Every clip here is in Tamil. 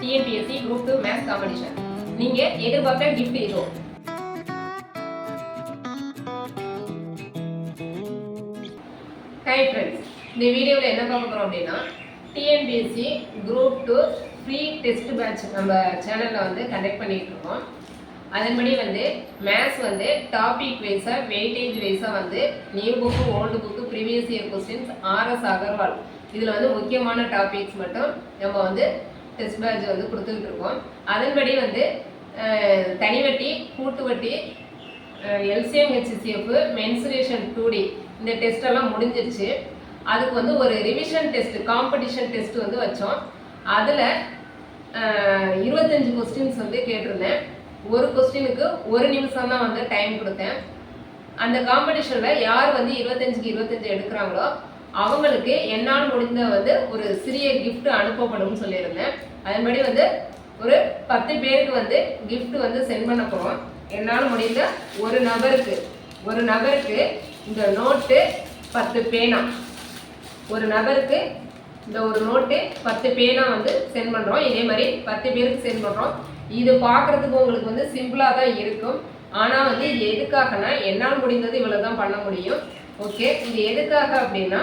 TNPSC group 2 maths competition. நீங்க எதிர்பார்த்த கிஃப்ட் இதோ. ஹாய் ஃப்ரெண்ட்ஸ், இந்த வீடியோவில் என்ன பார்க்க போகிறோம் அப்படின்னா TNPSC group 2 free test batch நம்ம சேனலில் வந்து கண்டக்ட் பண்ணிகிட்டு இருக்கோம். அதன்படி வந்து மேத்ஸ் வந்து டாபிக் வைஸாக வெயிட்டேஜ் வைஸாக வந்து new book old book previous year questions RS Agarwal இதில் வந்து முக்கியமான டாபிக்ஸ் மட்டும் நம்ம வந்து டெஸ்ட் பேட்ச் வந்து கொடுத்துக்கிட்டு இருக்கோம். அதன்படி வந்து தனிவட்டி, கூட்டு வட்டி, எல்சிஎம், ஹெச்சிசிஎஃப், மென்சுரேஷன் 2D இந்த டெஸ்டெல்லாம் முடிஞ்சிருச்சு. அதுக்கு வந்து ஒரு ரிவிஷன் டெஸ்ட், காம்படிஷன் டெஸ்ட் வந்து வச்சோம். அதில் 25 கொஸ்டின்ஸ் வந்து கேட்டிருந்தேன். ஒரு கொஸ்டினுக்கு 1 நிமிஷம் தான் வந்து டைம் கொடுத்தேன். அந்த காம்படிஷனில் யார் வந்து 25க்கு 25 எடுக்கிறாங்களோ அவங்களுக்கு என்னால் முடிந்த வந்து ஒரு சிறிய கிஃப்ட் அனுப்பப்படும் சொல்லியிருந்தேன். அதன்படி வந்து ஒரு 10 பேருக்கு வந்து கிஃப்ட் வந்து சென்ட் பண்ண போகிறோம். என்னால் முடிந்த ஒரு நபருக்கு இந்த நோட்டு 10 பேனா, ஒரு நபருக்கு இந்த ஒரு நோட்டு 10 பேனா வந்து சென்ட் பண்ணுறோம். இதே மாதிரி 10 பேருக்கு சென்ட் பண்ணுறோம். இது பார்க்குறதுக்கு உங்களுக்கு வந்து சிம்பிளாக தான் இருக்கும். ஆனால் வந்து இது எதுக்காகனா என்னால் முடிந்தது இவ்வளோ தான் பண்ண முடியும். ஓகே, இது எதுக்காக அப்படின்னா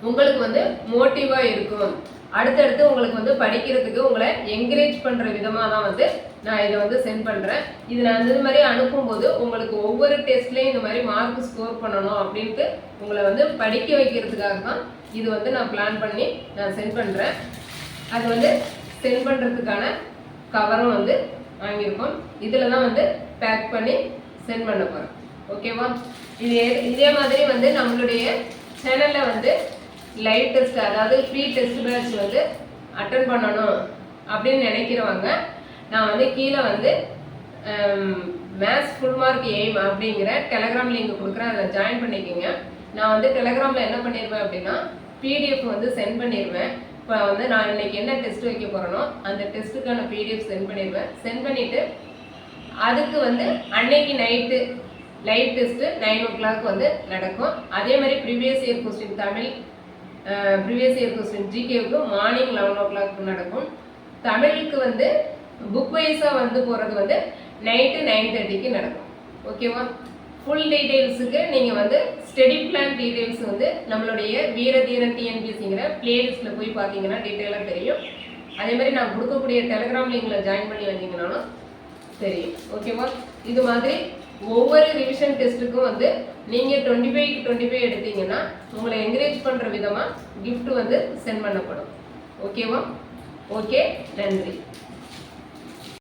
உங்களுக்கு வந்து மோட்டிவாக இருக்கும். அடுத்தடுத்து உங்களுக்கு வந்து படிக்கிறதுக்கு உங்களை என்கரேஜ் பண்ணுற விதமாக தான் வந்து நான் இதை வந்து சென்ட் பண்ணுறேன். இது நான் இந்த மாதிரி அனுப்பும்போது உங்களுக்கு ஒவ்வொரு டெஸ்ட்லேயும் இந்த மாதிரி மார்க் ஸ்கோர் பண்ணணும் அப்படின்ட்டு உங்களை வந்து படிக்க வைக்கிறதுக்காக தான் இது வந்து நான் பிளான் பண்ணி நான் சென்ட் பண்ணுறேன். அது வந்து சென்ட் பண்ணுறதுக்கான கவரும் வந்து வாங்கியிருக்கோம். இதில் தான் வந்து பேக் பண்ணி சென்ட் பண்ண போகிறேன். ஓகேவா? இதே மாதிரி வந்து நம்மளுடைய சேனலில் வந்து லைவ் டெஸ்ட், அதாவது ஃப்ரீ டெஸ்ட் பேட்ச் வந்து அட்டன் பண்ணணும் அப்படின்னு நினைக்கிறவங்க நான் வந்து கீழே வந்து மேத்ஸ் ஃபுல் மார்க் எய்ம் அப்படிங்கிற டெலகிராம் லிங்க் கொடுக்குறேன். அதில் ஜாயின் பண்ணிக்கோங்க. நான் வந்து டெலகிராமில் என்ன பண்ணிடுவேன் அப்படின்னா பிடிஎஃப் வந்து சென்ட் பண்ணிடுவேன். இப்போ வந்து நான் இன்னைக்கு என்ன டெஸ்ட் வைக்க போகிறேனோ அந்த டெஸ்ட்டுக்கான பிடிஎஃப் சென்ட் பண்ணிடுவேன். சென்ட் பண்ணிவிட்டு அதுக்கு வந்து அன்னைக்கு நைட்டு லைவ் டெஸ்ட்டு 9 o'clock வந்து நடக்கும். அதே மாதிரி previous year question Tamil, previous year question ஜிகேவுக்கு மார்னிங் 11 o'clock நடக்கும். தமிழுக்கு வந்து புக் வைஸாக வந்து போகிறது வந்து நைட்டு 9:30க்கு நடக்கும். ஓகேவா? ஃபுல் டீட்டெயில்ஸுக்கு நீங்கள் வந்து ஸ்டடி பிளான் டீட்டெயில்ஸ் வந்து நம்மளுடைய வீரதீரன் டிஎன்பிஎஸ்சிங்கிற பிளேலிஸ்ட்டில் போய் பார்த்தீங்கன்னா டீட்டெயிலாக தெரியும். அதே மாதிரி நான் கொடுக்கக்கூடிய டெலகிராம் லிங்கில் ஜாயின் பண்ணி வந்தீங்கன்னாலும் தெரியும். ஓகேவா? இது மாதிரி ஒவ்வொரு ரிவிஷன் டெஸ்ட்டுக்கும் வந்து நீங்கள் 25க்கு 25 எடுத்தீங்கன்னா உங்களை என்கரேஜ் பண்ணுற விதமாக கிஃப்ட் வந்து சென்ட் பண்ணப்படும். ஓகேவா? ஓகே, நன்றி.